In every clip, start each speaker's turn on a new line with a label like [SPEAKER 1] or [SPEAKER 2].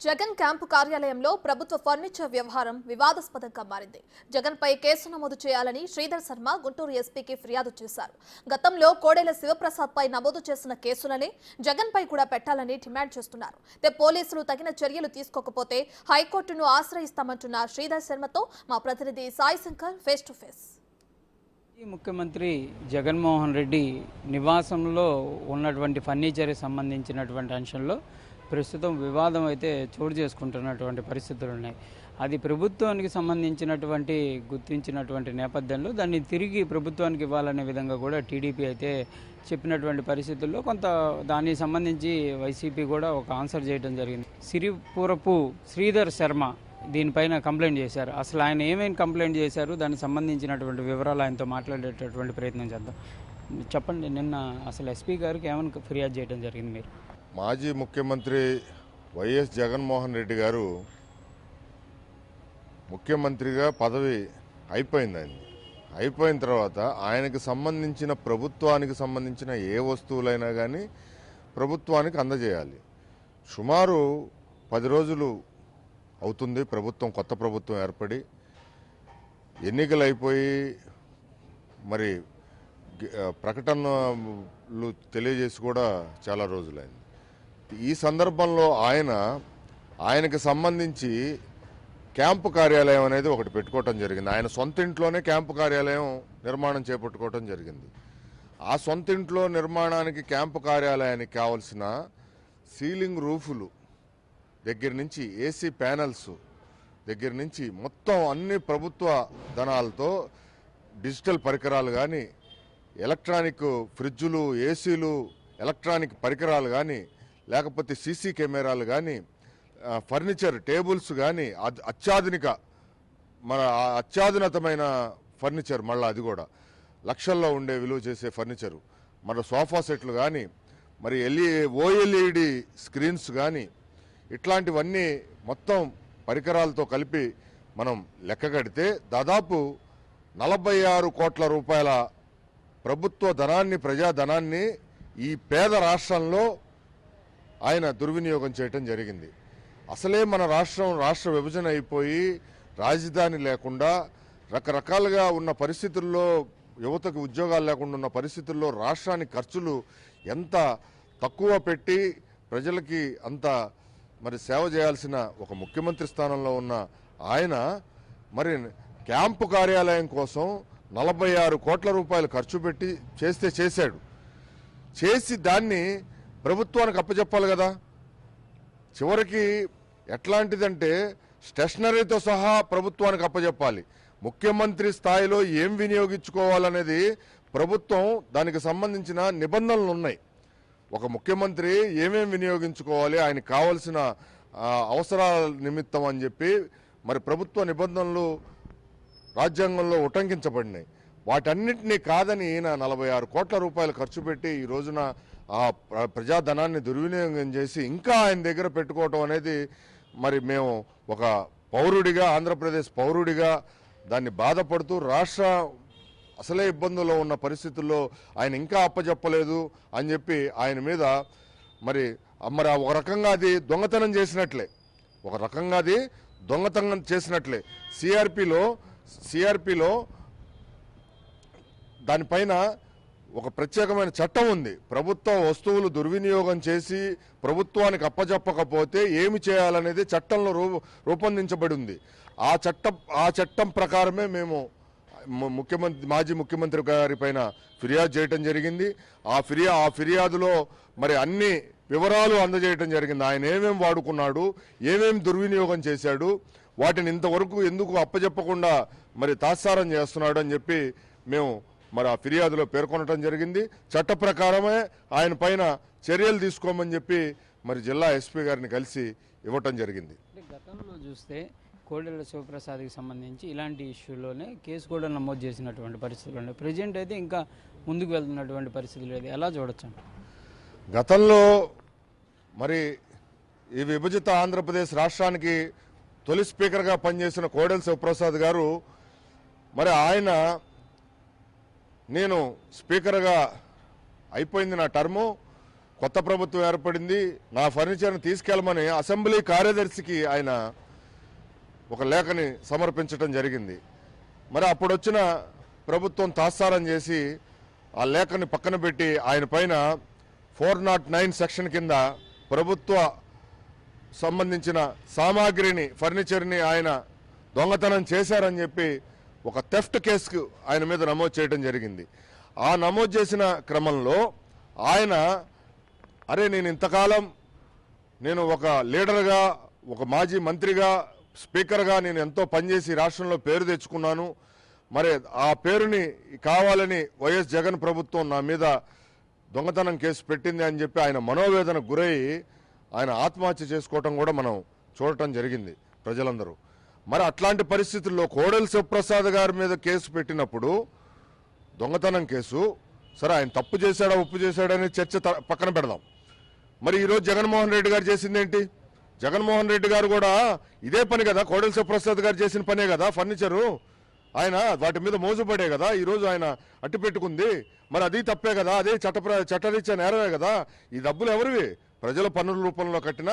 [SPEAKER 1] Jagan camp కార్యాలయంలో ప్రభుత్వ furniture వ్యవహారం వివాదాస్పదంగా మారింది. జగన్ పై కేసు నమోదు చేయాలని శ్రీధర్ శర్మ గుంటూరు ఎస్పీకి ఫిర్యాదు చేశారు. గతంలో కోడెల శివప్రసాద్ పై నమోదు చేసిన కేసులనే జగన్ పై కూడా పెట్టాలని డిమాండ్ చేస్తున్నారు. పోలీసులు తగిన చర్యలు తీసుకోకపోతే హైకోర్టును ఆశ్రయిస్తామంటున్న శ్రీధర్ శర్మతో మా ప్రతినిధి Sai Shankar face to face.
[SPEAKER 2] ముఖ్యమంత్రి జగన్మోహన్ రెడ్డి నివాసంలో ఉన్నటువంటి ఫర్నిచర్కి సంబంధించినటువంటి అంశంలో ప్రస్తుతం వివాదం అయితే చోటు చేసుకుంటున్నటువంటి పరిస్థితులు ఉన్నాయి. అది ప్రభుత్వానికి సంబంధించినటువంటి గుర్తించినటువంటి నేపథ్యంలో దాన్ని తిరిగి ప్రభుత్వానికి ఇవ్వాలనే విధంగా కూడా టీడీపీ అయితే చెప్పినటువంటి పరిస్థితుల్లో కొంత దానికి సంబంధించి వైసీపీ కూడా ఒక ఆన్సర్ చేయడం జరిగింది. సిరిపురపు శ్రీధర్ శర్మ దీనిపైన కంప్లైంట్ చేశారు. అసలు ఆయన ఏమేమి కంప్లైంట్ చేశారు, దానికి సంబంధించినటువంటి వివరాలు ఆయనతో మాట్లాడేటటువంటి ప్రయత్నం చేద్దాం. చెప్పండి, నిన్న అసలు ఎస్పీ గారికి ఏమైనా ఫిర్యాదు చేయడం జరిగింది? మీరు
[SPEAKER 3] మాజీ ముఖ్యమంత్రి వైఎస్ జగన్మోహన్ రెడ్డి గారు ముఖ్యమంత్రిగా పదవి అయిపోయింది. అయిపోయిన తర్వాత ఆయనకు సంబంధించిన ప్రభుత్వానికి సంబంధించిన ఏ వస్తువులైనా కానీ ప్రభుత్వానికి అందజేయాలి. సుమారు 10 రోజులు అవుతుంది కొత్త ప్రభుత్వం ఏర్పడి, ఎన్నికలు అయిపోయి మరి ప్రకటనలు తెలియజేసి కూడా చాలా రోజులైంది. ఈ సందర్భంలో ఆయనకు సంబంధించి క్యాంపు కార్యాలయం అనేది ఒకటి పెట్టుకోవటం జరిగింది. ఆయన సొంత ఇంట్లోనే క్యాంపు కార్యాలయం నిర్మాణం చేపట్టుకోవటం జరిగింది. ఆ సొంత ఇంట్లో నిర్మాణానికి క్యాంపు కార్యాలయానికి కావలసిన సీలింగ్ రూఫులు దగ్గర నుంచి ఏసీ ప్యానల్స్ దగ్గర నుంచి మొత్తం అన్ని ప్రభుత్వ ధనాలతో డిజిటల్ పరికరాలు కానీ, ఎలక్ట్రానిక్ ఫ్రిడ్జులు, ఏసీలు, ఎలక్ట్రానిక్ పరికరాలు కానీ, లేకపోతే సీసీ కెమెరాలు కానీ, ఫర్నిచర్ టేబుల్స్ కానీ, అత్యాధునితమైన ఫర్నిచర్, మళ్ళీ అది కూడా లక్షల్లో ఉండే విలువ చేసే ఫర్నిచరు, మన సోఫా సెట్లు కానీ, మరి ఓఎల్ఈడి స్క్రీన్స్ కానీ, ఇట్లాంటివన్నీ మొత్తం పరికరాలతో కలిపి మనం లెక్క కడితే దాదాపు 46 కోట్ల రూపాయల ప్రభుత్వ ధనాన్ని, ప్రజాధనాన్ని ఈ పేద రాష్ట్రంలో ఆయన దుర్వినియోగం చేయటం జరిగింది. అసలే మన రాష్ట్ర విభజన అయిపోయి రాజధాని లేకుండా రకరకాలుగా ఉన్న పరిస్థితుల్లో, యువతకు ఉద్యోగాలు లేకుండా ఉన్న పరిస్థితుల్లో రాష్ట్రానికి ఖర్చులు ఎంత తక్కువ పెట్టి ప్రజలకి అంత మరి సేవ చేయాల్సిన ఒక ముఖ్యమంత్రి స్థానంలో ఉన్న ఆయన మరి క్యాంపు కార్యాలయం కోసం 46 కోట్ల రూపాయలు ఖర్చు పెట్టి చేశాడు. చేసి దాన్ని ప్రభుత్వానికి అప్పచెప్పాలి కదా. చివరికి ఎట్లాంటిదంటే స్టేషనరీతో సహా ప్రభుత్వానికి అప్పచెప్పాలి. ముఖ్యమంత్రి స్థాయిలో ఏం వినియోగించుకోవాలనేది ప్రభుత్వం, దానికి సంబంధించిన నిబంధనలు ఉన్నాయి. ఒక ముఖ్యమంత్రి ఏమేమి వినియోగించుకోవాలి, ఆయనకు కావాల్సిన అవసరాల నిమిత్తం అని చెప్పి మరి ప్రభుత్వ నిబంధనలు రాజ్యాంగంలో ఉటంకించబడినాయి. వాటన్నిటినీ కాదని ఈయన 46 కోట్ల రూపాయలు ఖర్చు పెట్టి ఈ రోజున ఆ ప్రజాధనాన్ని దుర్వినియోగం చేసి ఇంకా ఆయన దగ్గర పెట్టుకోవటం అనేది మరి మేము ఒక పౌరుడిగా, ఆంధ్రప్రదేశ్ పౌరుడిగా దాన్ని బాధపడుతూ, రాష్ట్ర అసలే ఇబ్బందుల్లో ఉన్న పరిస్థితుల్లో ఆయన ఇంకా అప్పచెప్పలేదు అని చెప్పి ఆయన మీద మరి ఒక రకంగా అది దొంగతనం చేసినట్లే. సిఆర్పిలో దానిపైన ఒక ప్రత్యేకమైన చట్టం ఉంది. ప్రభుత్వ వస్తువులు దుర్వినియోగం చేసి ప్రభుత్వానికి అప్పచెప్పకపోతే ఏమి చేయాలనేది చట్టంలో రూపొందించబడి ఉంది. ఆ చట్టం ప్రకారమే మేము మాజీ ముఖ్యమంత్రి గారి పైన ఫిర్యాదు చేయటం జరిగింది. ఆ ఫిర్యాదులో మరి అన్ని వివరాలు అందజేయటం జరిగింది. ఆయన ఏమేమి వాడుకున్నాడు, ఏమేమి దుర్వినియోగం చేశాడు, వాటిని ఇంతవరకు ఎందుకు అప్పచెప్పకుండా మరి తాత్సారం చేస్తున్నాడు అని చెప్పి మేము మరి ఆ ఫిర్యాదులో పేర్కొనడం జరిగింది. చట్ట ప్రకారమే ఆయన పైన చర్యలు తీసుకోమని చెప్పి మరి జిల్లా ఎస్పీ గారిని కలిసి ఇవ్వటం జరిగింది.
[SPEAKER 2] గతంలో చూస్తే కోడెల శివప్రసాద్కి సంబంధించి ఇలాంటి ఇష్యూలోనే కేసు కూడా నమోదు చేసినటువంటి పరిస్థితులు ఉన్నాయి. ప్రజెంట్ అయితే ఇంకా ముందుకు వెళ్తున్నటువంటి పరిస్థితులు లేదు. ఎలా చూడొచ్చు?
[SPEAKER 3] గతంలో మరి ఈ విభజిత ఆంధ్రప్రదేశ్ రాష్ట్రానికి తొలి స్పీకర్గా పనిచేసిన కోడెల శివప్రసాద్ గారు మరి నేను స్పీకర్గా అయిపోయింది నా టర్ము, కొత్త ప్రభుత్వం ఏర్పడింది, నా ఫర్నిచర్ని తీసుకెళ్ళమని అసెంబ్లీ కార్యదర్శికి ఆయన ఒక లేఖని సమర్పించడం జరిగింది. మరి అప్పుడొచ్చిన ప్రభుత్వం తాత్సారం చేసి ఆ లేఖని పక్కన పెట్టి ఆయన పైన 409 సెక్షన్ కింద ప్రభుత్వ సంబంధించిన సామాగ్రిని, ఫర్నిచర్ని ఆయన దొంగతనం చేశారని చెప్పి ఒక థెఫ్ట్ కేసుకు ఆయన మీద నమోదు చేయడం జరిగింది. ఆ నమోదు చేసిన క్రమంలో ఆయన నేను ఇంతకాలం నేను ఒక లీడర్గా, ఒక మాజీ మంత్రిగా, స్పీకర్గా నేను ఎంతో పనిచేసి రాష్ట్రంలో పేరు తెచ్చుకున్నాను, మరి ఆ పేరుని కావాలని వైఎస్ జగన్ ప్రభుత్వం నా మీద దొంగతనం కేసు పెట్టింది అని చెప్పి ఆయన మనోవేదనకు గురై ఆయన ఆత్మహత్య చేసుకోవటం కూడా మనం చూడటం జరిగింది ప్రజలందరూ. మరి అట్లాంటి పరిస్థితుల్లో కోడెల శివప్రసాద్ గారి మీద కేసు పెట్టినప్పుడు, దొంగతనం కేసు, సరే ఆయన తప్పు చేశాడా ఒప్పు చేశాడా అనే చర్చ పక్కన పెడదాం. మరి ఈరోజు జగన్మోహన్ రెడ్డి గారు చేసిందేంటి? జగన్మోహన్ రెడ్డి గారు కూడా ఇదే పని కదా, కోడెల శివప్రసాద్ గారు చేసిన పనే కదా ఫర్నిచరు, ఆయన వాటి మీద మోజుపడే కదా ఈరోజు ఆయన అట్టి పెట్టుకుంది. మరి అది తప్పే కదా, అదే చట్టరీత్యా నేరమే కదా. ఈ డబ్బులు ఎవరివి? ప్రజల పన్నుల రూపంలో కట్టిన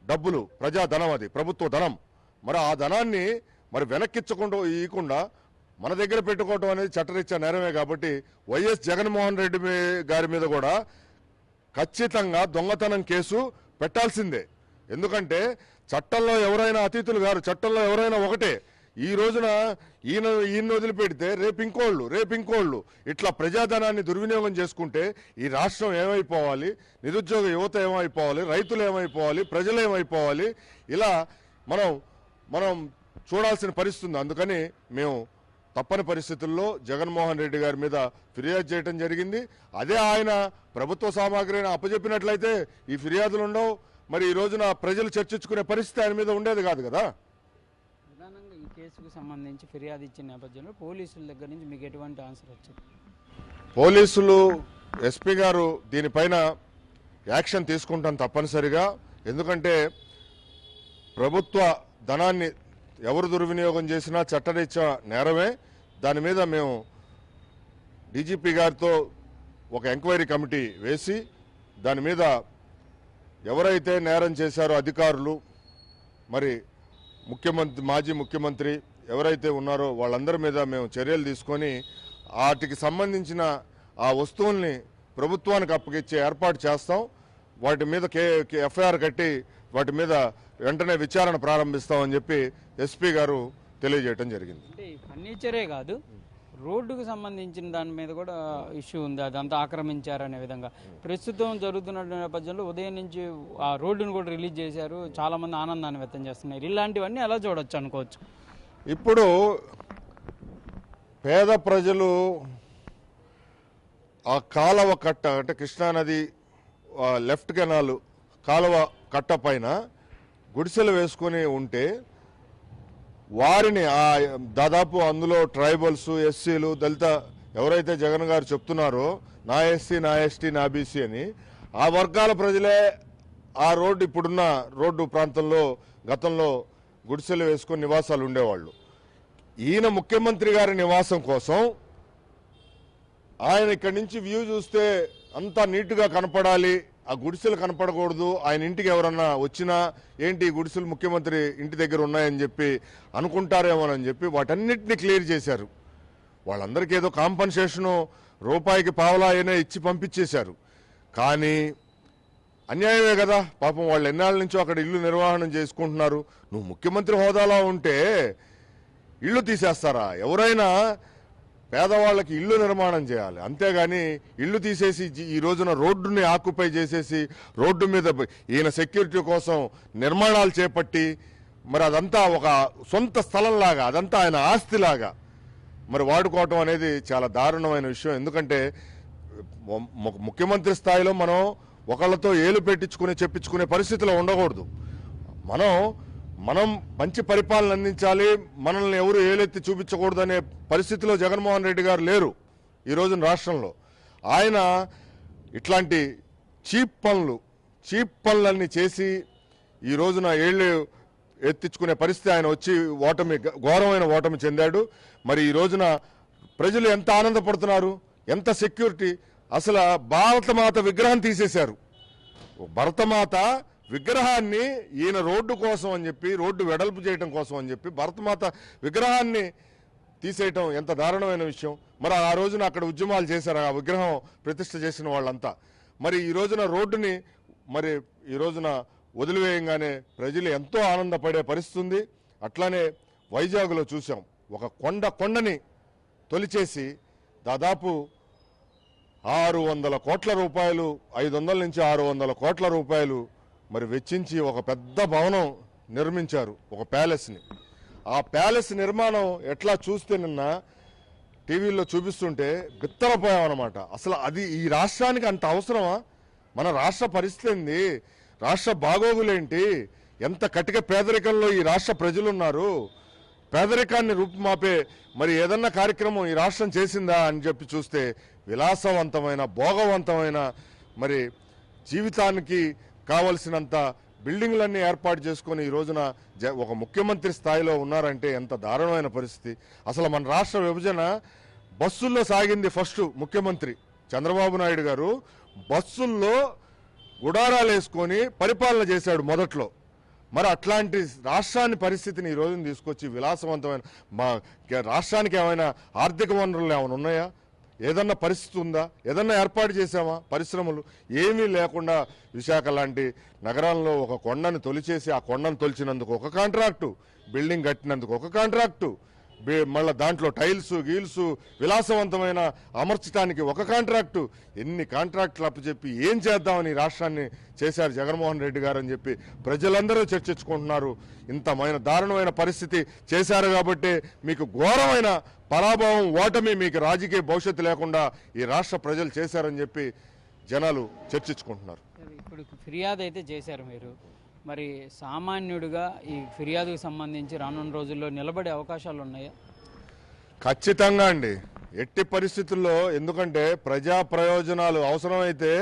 [SPEAKER 3] డబ్బులు, ప్రజాధనం, అది ప్రభుత్వ ధనం. మరి ఆ ధనాన్ని మరి ఇవ్వకుండా మన దగ్గర పెట్టుకోవటం అనేది చట్టరీత్యా నేరమే. కాబట్టి వైఎస్ జగన్మోహన్ రెడ్డి గారి మీద కూడా ఖచ్చితంగా దొంగతనం కేసు పెట్టాల్సిందే. ఎందుకంటే ఎవరైనా అతిథులు గారు, చట్టంలో ఎవరైనా ఒకటే. ఈ రోజున ఈయన వదిలిపెడితే రేపు ఇంకోళ్ళు ఇట్లా ప్రజాధనాన్ని దుర్వినియోగం చేసుకుంటే ఈ రాష్ట్రం ఏమైపోవాలి, నిరుద్యోగ యువత ఏమైపోవాలి, రైతులు ఏమైపోవాలి, ప్రజలు ఏమైపోవాలి, ఇలా మనం చూడాల్సిన పరిస్థితి ఉంది. అందుకని మేము తప్పని పరిస్థితుల్లో జగన్మోహన్ రెడ్డి గారి మీద ఫిర్యాదు చేయడం జరిగింది. అదే ఆయన ప్రభుత్వ సామాగ్రిని అప్పచెప్పినట్లయితే ఈ ఫిర్యాదులు ఉండవు. మరి ఈ రోజున ప్రజలు చర్చించుకునే పరిస్థితి ఆయన మీద ఉండేది కాదు కదా.
[SPEAKER 2] ప్రధానంగా ఈ కేసుకు సంబంధించి ఫిర్యాదు ఇచ్చిన నేపథ్యంలో పోలీసుల దగ్గర నుంచి మీకు ఎటువంటి ఆన్సర్ వచ్చింది?
[SPEAKER 3] పోలీసులు, ఎస్పీ గారు దీనిపైన యాక్షన్ తీసుకుంటాం తప్పనిసరిగా. ఎందుకంటే ప్రభుత్వ ధనాన్ని ఎవరు దుర్వినియోగం చేసినా చట్టరీత్యా నేరమే. దాని మీద మేము డీజీపీ గారితో ఒక ఎంక్వైరీ కమిటీ వేసి దాని మీద ఎవరైతే నేరం చేశారో అధికారులు, మరి మాజీ ముఖ్యమంత్రి ఎవరైతే ఉన్నారో వాళ్ళందరి మీద మేము చర్యలు తీసుకొని వాటికి సంబంధించిన ఆ వస్తువుల్ని ప్రభుత్వానికి అప్పగించే ఏర్పాటు చేస్తాం. వాటి మీద ఎఫ్ఐఆర్ కట్టి వాటి మీద వెంటనే విచారణ ప్రారంభిస్తామని చెప్పి ఎస్పీ గారు తెలియజేయడం జరిగింది.
[SPEAKER 2] అంటే ఫర్నిచరే కాదు, రోడ్డుకు సంబంధించిన దాని మీద కూడా ఇష్యూ ఉంది, అదంతా ఆక్రమించారనే విధంగా ప్రస్తుతం జరుగుతున్న నేపథ్యంలో ఉదయం నుంచి ఆ రోడ్డును కూడా రిలీజ్ చేశారు, చాలా మంది ఆనందాన్ని వ్యక్తం చేస్తున్నారు. ఇలాంటివన్నీ ఎలా చూడొచ్చు అనుకోవచ్చు?
[SPEAKER 3] ఇప్పుడు పేద ప్రజలు ఆ కాలువ కట్ట, అంటే కృష్ణానది లెఫ్ట్ కెనాల్ కాలువ కట్ట పైన గుడిసెలు వేసుకొని ఉంటే వారిని దాదాపు అందులో ట్రైబల్స్, ఎస్సీలు, దళిత ఎవరైతే జగన్ గారు చెప్తున్నారో నా ఎస్సీ, నా ఎస్టీ, నా బీసీ అని, ఆ వర్గాల ప్రజలే ఆ రోడ్డు, ఇప్పుడున్న రోడ్డు ప్రాంతంలో గతంలో గుడిసెలు వేసుకొని నివాసాలు ఉండేవాళ్ళు. ఈయన ముఖ్యమంత్రి గారి నివాసం కోసం ఆయన ఇక్కడి నుంచి వ్యూ చూస్తే అంతా నీట్గా కనపడాలి, ఆ గుడిసెలు కనపడకూడదు, ఆయన ఇంటికి ఎవరన్నా వచ్చినా ఏంటి గుడిసెలు ముఖ్యమంత్రి ఇంటి దగ్గర ఉన్నాయని చెప్పి అనుకుంటారేమోనని చెప్పి వాటన్నిటిని క్లియర్ చేశారు. వాళ్ళందరికీ ఏదో కాంపన్సేషను రూపాయికి పావలా అయినా ఇచ్చి పంపించేశారు. కానీ అన్యాయమే కదా, పాపం వాళ్ళు ఎన్నాళ్ళ నుంచో అక్కడ ఇల్లు నిర్వహణ చేసుకుంటున్నారు. నువ్వు ముఖ్యమంత్రి హోదాలో ఉంటే ఇల్లు తీసేస్తారా? ఎవరైనా పేదవాళ్ళకి ఇల్లు నిర్మాణం చేయాలి, అంతేగాని ఇల్లు తీసేసి ఈ రోజున రోడ్డుని ఆక్యుపై చేసేసి రోడ్డు మీద ఈయన సెక్యూరిటీ కోసం నిర్మాణాలు చేపట్టి మరి అదంతా ఒక సొంత స్థలంలాగా, అదంతా ఆయన ఆస్తిలాగా మరి వాడుకోవటం అనేది చాలా దారుణమైన విషయం. ఎందుకంటే ముఖ్యమంత్రి స్థాయిలో మనం ఒకళ్ళతో ఏలు చెప్పించుకునే పరిస్థితిలో ఉండకూడదు. మనం మంచి పరిపాలన అందించాలి, మనల్ని ఎవరు ఏలెత్తి చూపించకూడదు అనే పరిస్థితిలో జగన్మోహన్ రెడ్డి గారు లేరు ఈ రోజున రాష్ట్రంలో. ఆయన ఇట్లాంటి చీప్ పనులన్నీ చేసి ఈ రోజున ఏళ్ళు ఎత్తించుకునే పరిస్థితి ఆయన వచ్చి ఘోరమైన ఓటమి చెందాడు. మరి ఈ రోజున ప్రజలు ఎంత ఆనందపడుతున్నారు, ఎంత సెక్యూరిటీ. అసలు భారతమాత విగ్రహం తీసేశారు. భరతమాత విగ్రహాన్ని ఈయన రోడ్డు కోసం అని చెప్పి, రోడ్డు వెడల్పు చేయడం కోసం అని చెప్పి భరతమాత విగ్రహాన్ని తీసేయటం ఎంత దారుణమైన విషయం. మరి ఆ రోజున అక్కడ ఉద్యమాలు చేశారు ఆ విగ్రహం ప్రతిష్ఠ చేసిన వాళ్ళంతా. మరి ఈ రోజున రోడ్డుని మరి ఈ రోజున వదిలివేయంగానే ప్రజలు ఎంతో ఆనందపడే పరిస్థితి ఉంది. అట్లానే వైజాగ్లో చూసాం, ఒక కొండని తొలిచేసి దాదాపు 600 కోట్ల రూపాయలు, 500 నుంచి 600 కోట్ల రూపాయలు మరి వెచ్చించి ఒక పెద్ద భవనం నిర్మించారు, ఒక ప్యాలెస్ని. ఆ ప్యాలెస్ నిర్మాణం ఎట్లా చూస్తే నిన్న టీవీల్లో చూపిస్తుంటే బిత్తరపోయాం అనమాట. అసలు అది ఈ రాష్ట్రానికి అంత అవసరమా? మన రాష్ట్ర పరిస్థితి ఏంది? రాష్ట్ర బాగోగులేంటి? ఎంత కటిక పేదరికంలో ఈ రాష్ట్ర ప్రజలు ఉన్నారు? పేదరికాన్ని రూపుమాపే మరి ఏదన్నా కార్యక్రమం ఈ రాష్ట్రం చేసిందా అని చెప్పి చూస్తే విలాసవంతమైన, భోగవంతమైన, మరి జీవితానికి కావలసినంత బిల్డింగ్లన్నీ ఏర్పాటు చేసుకొని ఈ రోజున ఒక ముఖ్యమంత్రి స్థాయిలో ఉన్నారంటే ఎంత దారుణమైన పరిస్థితి. అసలు మన రాష్ట్ర విభజన బస్సుల్లో సాగింది. ఫస్ట్ ముఖ్యమంత్రి చంద్రబాబు నాయుడు గారు బస్సుల్లో గుడారాలు వేసుకొని పరిపాలన చేశాడు మొదట్లో. మరి అట్లాంటి రాష్ట్రాన్ని పరిస్థితిని ఈ రోజున తీసుకొచ్చి విలాసవంతమైన మా రాష్ట్రానికి ఏమైనా ఆర్థిక వనరులు ఏమైనా ఉన్నాయా? ఏదన్నా పరిస్థితి ఉందా? ఏదన్నా ఏర్పాటు చేసామా? పరిశ్రమలు ఏమీ లేకుండా విశాఖ లాంటి నగరంలో ఒక కొండను తొలిచేసి, ఆ కొండను తొలిచినందుకు ఒక కాంట్రాక్టు, బిల్డింగ్ కట్టినందుకు ఒక కాంట్రాక్టు, మళ్ళీ దాంట్లో టైల్స్ గీల్స్ విలాసవంతమైన అమర్చడానికి ఒక కాంట్రాక్టు, ఎన్ని కాంట్రాక్టులు అప్పచెప్పి ఏం చేద్దామని రాష్ట్రాన్ని చేశారు జగన్మోహన్ రెడ్డి గారు అని చెప్పి ప్రజలందరూ చర్చించుకుంటున్నారు. ఇంతమైన దారుణమైన పరిస్థితి చేశారు కాబట్టి మీకు ఘోరమైన పరాభవం, ఓటమి, మీకు రాజకీయ భవిష్యత్తు లేకుండా ఈ రాష్ట్ర ప్రజలు చేశారని చెప్పి జనాలు చర్చించుకుంటున్నారు.
[SPEAKER 2] ఇప్పుడు ఫిర్యాదు అయితే చేశారు మీరు, మరి సామాన్యుడిగా ఈ ఫిర్యాదుకు సంబంధించి రానున్న రోజుల్లో నిలబడే అవకాశాలు ఉన్నాయా?
[SPEAKER 3] ఖచ్చితంగా అండి, ఎట్టి పరిస్థితుల్లో. ఎందుకంటే ప్రజా ప్రయోజనాలు అవసరమైతే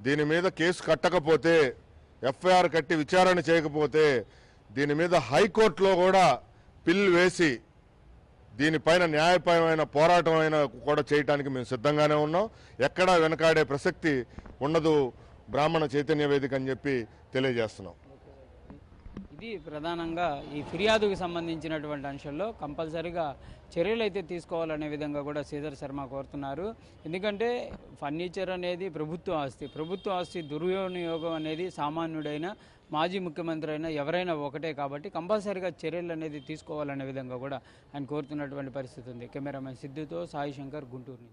[SPEAKER 3] దీని మీద కేసు కట్టకపోతే, ఎఫ్ఐఆర్ కట్టి విచారణ చేయకపోతే దీని మీద హైకోర్టులో కూడా పిల్ వేసి దీనిపైన న్యాయపరమైన పోరాటం కూడా చేయడానికి మేము సిద్ధంగానే ఉన్నాం. ఎక్కడా వెనకాడే ప్రసక్తి ఉండదు బ్రాహ్మణ చైతన్య వేదిక అని చెప్పి తెలియజేస్తున్నాం.
[SPEAKER 2] ఇది ప్రధానంగా ఈ ఫిర్యాదుకు సంబంధించినటువంటి అంశంలో కంపల్సరీగా చర్యలు అయితే తీసుకోవాలనే విధంగా కూడా శ్రీధర్ శర్మ కోరుతున్నారు. ఎందుకంటే ఫర్నిచర్ అనేది ప్రభుత్వ ఆస్తి దుర్వినియోగం అనేది సామాన్యుడైన, మాజీ ముఖ్యమంత్రి అయినా ఎవరైనా ఒకటే కాబట్టి కంపల్సరీగా చర్యలు అనేది తీసుకోవాలనే విధంగా కూడా ఆయన కోరుతున్నటువంటి పరిస్థితి ఉంది. కెమెరామెన్ సిద్ధుతో సాయి శంకర్, గుంటూరు.